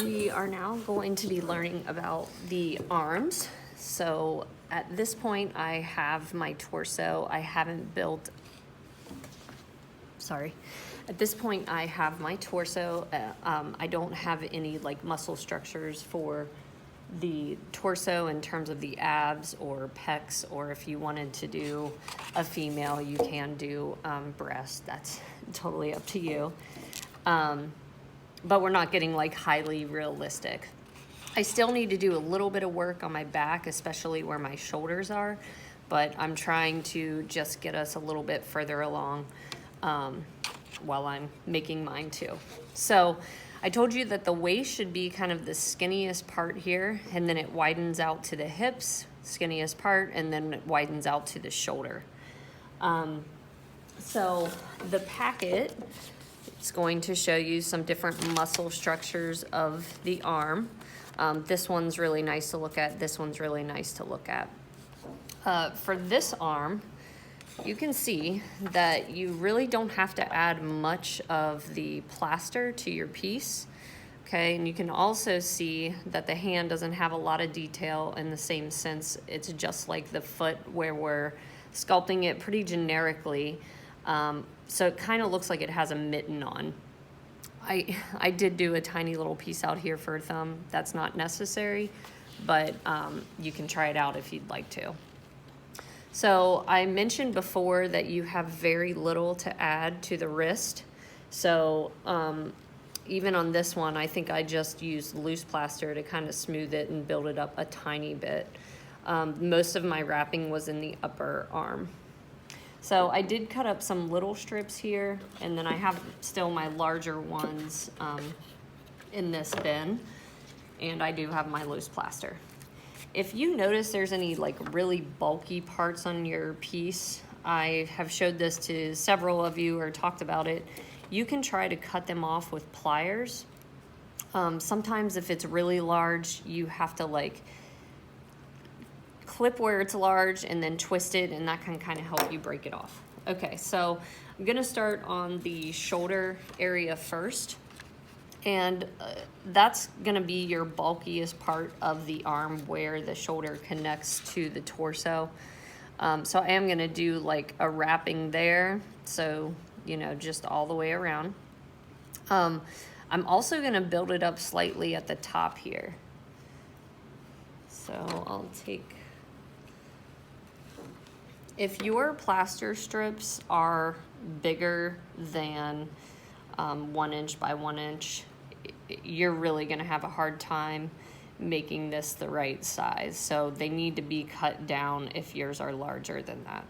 We are now going to be learning about the arms. So at this point, I have my torso. I haven't built, sorry. At this point, I have my torso. I don't have any like muscle structures for the torso in terms of the abs or pecs, or if you wanted to do a female, you can do breast. That's totally up to you. But we're not getting like highly realistic. I still need to do a little bit of work on my back, especially where my shoulders are, but I'm trying to just get us a little bit further along while I'm making mine too. So I told you that the waist should be kind of the skinniest part here, and then it widens out to the hips, skinniest part, and then it widens out to the shoulder. So the packet, it's going to show you some different muscle structures of the arm. This one's really nice to look at. This one's really nice to look at. For this arm, you can see that you really don't have to add much of the plaster to your piece. Okay, and you can also see that the hand doesn't have a lot of detail in the same sense. It's just like the foot where we're sculpting it pretty generically. So it kind of looks like it has a mitten on. I did do a tiny little piece out here for a thumb. That's not necessary, but you can try it out if you'd like to. So I mentioned before that you have very little to add to the wrist. So even on this one, I think I just used loose plaster to kind of smooth it and build it up a tiny bit. Most of my wrapping was in the upper arm. So I did cut up some little strips here, and then I have still my larger ones in this bin, and I do have my loose plaster. If you notice there's any like really bulky parts on your piece, I have showed this to several of you or talked about it, you can try to cut them off with pliers. Sometimes if it's really large, you have to like clip where it's large and then twist it, and that can kind of help you break it off. Okay, so I'm gonna start on the shoulder area first, and that's gonna be your bulkiest part of the arm where the shoulder connects to the torso. So I am gonna do like a wrapping there, so you know, just all the way around. I'm also gonna build it up slightly at the top here. So I'll take, if your plaster strips are bigger than 1 inch by 1 inch, you're really gonna have a hard time making this the right size. So they need to be cut down if yours are larger than that.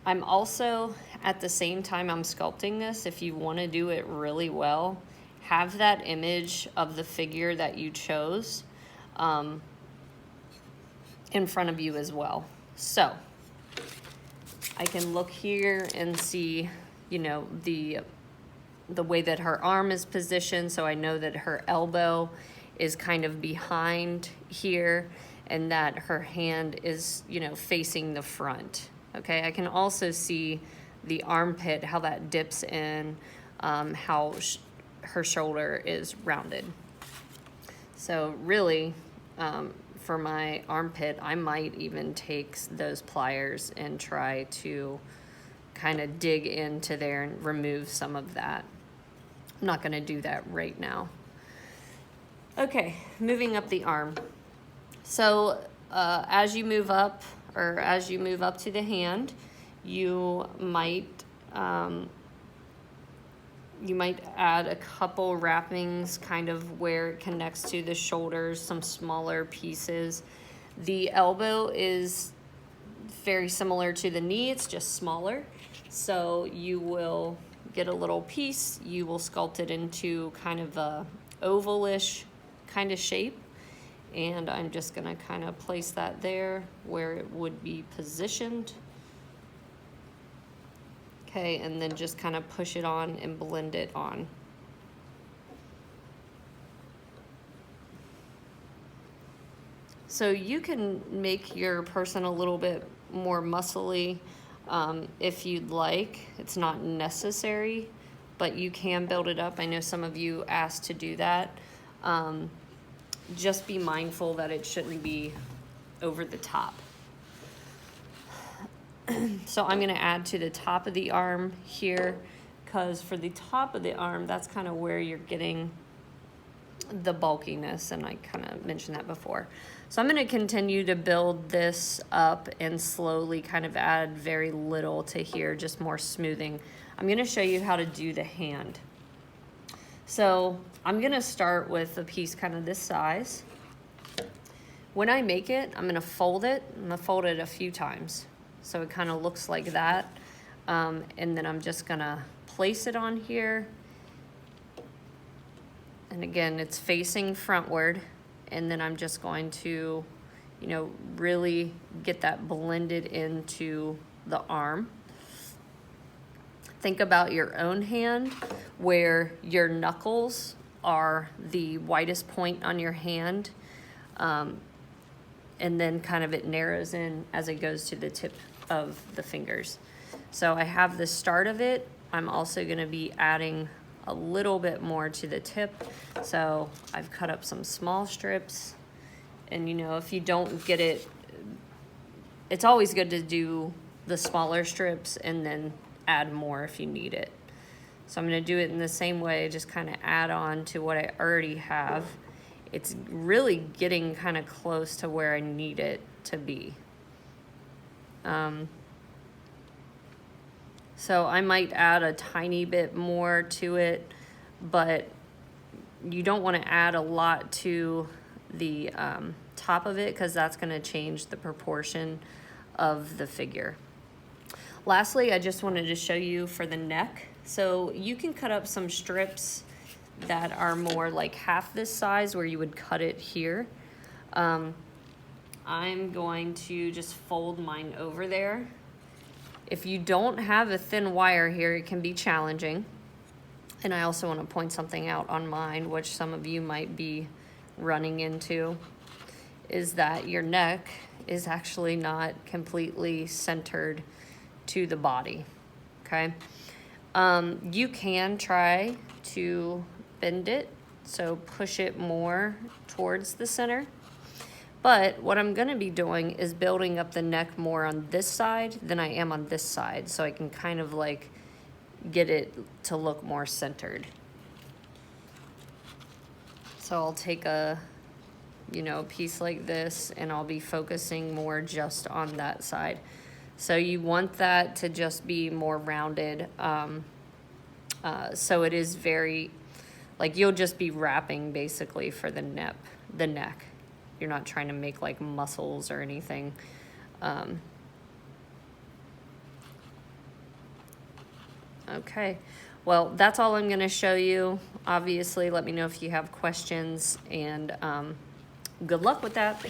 I'm also, at the same time I'm sculpting this, if you wanna do it really well, have that image of the figure that you chose in front of you as well. So I can look here and see, you know, the way that her arm is positioned, so I know that her elbow is kind of behind here and that her hand is, you know, facing the front. Okay, I can also see the armpit, how that dips in, how her shoulder is rounded. So really, for my armpit, I might even take those pliers and try to kind of dig into there and remove some of that. I'm not gonna do that right now. Okay, moving up the arm. So as you move up, or as you move up to the hand, you might add a couple wrappings kind of where it connects to the shoulders, some smaller pieces. The elbow is very similar to the knee, it's just smaller. So you will get a little piece, you will sculpt it into kind of a ovalish kind of shape. And I'm just gonna kind of place that there where it would be positioned. Okay, and then just kind of push it on and blend it on. So you can make your person a little bit more muscly if you'd like. It's not necessary, but you can build it up. I know some of you asked to do that. Just be mindful that it shouldn't be over the top. So I'm going to add to the top of the arm here, because for the top of the arm, that's kind of where you're getting the bulkiness, and I kind of mentioned that before. So I'm going to continue to build this up and slowly kind of add very little to here, just more smoothing. I'm going to show you how to do the hand. So I'm going to start with a piece kind of this size. When I make it, I'm going to fold it. I'm going to fold it a few times so it kind of looks like that. And then I'm just going to place it on here. And again, it's facing frontward. And then I'm just going to, you know, really get that blended into the arm. Think about your own hand where your knuckles are the widest point on your hand. And then kind of it narrows in as it goes to the tip of the fingers. So I have the start of it. I'm also going to be adding a little bit more to the tip. So I've cut up some small strips, and you know, if you don't get it, it's always good to do the smaller strips and then add more if you need it. So I'm going to do it in the same way, just kind of add on to what I already have. It's really getting kind of close to where I need it to be. So I might add a tiny bit more to it, but you don't want to add a lot to the top of it, because that's going to change the proportion of the figure. Lastly, I just wanted to show you for the neck. So you can cut up some strips that are more like half this size, where you would cut it here. I'm going to just fold mine over there. If you don't have a thin wire here, it can be challenging. And I also want to point something out on mine, which some of you might be running into, is that your neck is actually not completely centered to the body, okay? You can try to bend it, so push it more towards the center. But what I'm going to be doing is building up the neck more on this side than I am on this side, so I can kind of like get it to look more centered. So I'll take a, you know, piece like this, and I'll be focusing more just on that side. So you want that to just be more rounded. So it is very, like, you'll just be wrapping basically for the neck. You're not trying to make like muscles or anything. Okay, well, that's all I'm going to show you. Obviously, let me know if you have questions, and good luck with that.